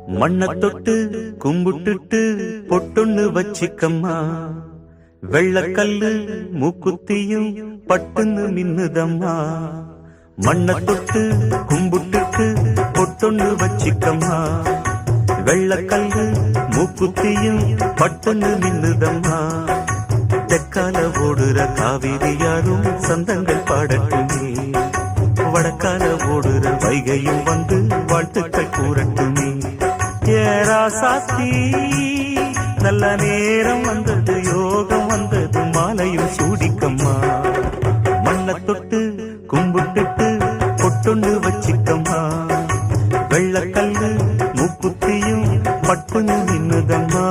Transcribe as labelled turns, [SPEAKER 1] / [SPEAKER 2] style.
[SPEAKER 1] மண்ண தொட்டு கும்பிட்டுட்டு பொட்டொன்னு வச்சிக்கம்மா, வெள்ளக்கல்லு மூக்குத்தியும் பட்டுன்னு மின்னுதம்மா. மண்ண தொட்டு கும்பிட்டுட்டு பொட்டொன்னு வச்சிக்கம்மா, வெள்ளக்கல்லு மூக்குத்தியும் பட்டுன்னு மின்னுதம்மா. தெற்கால ஓடுற காவிரி யாரும் சந்தங்கள் பாடட்டுமே, வடக்கால ஓடுற வைகையும் வந்து வாழ்த்துக்கள் கூறட்டுமே. ஏராசாத்தி நல்ல நேரம் வந்தது, யோகம் வந்தது, மாலையும் சூடிக்கம்மா. மண்ண தொட்டு கும்பிட்டுட்டு பொட்டொன்னு வச்சிக்கம்மா, வெள்ளக்கல்லு மூக்குத்தியும் பட்டுன்னு நின்னுதம்மா.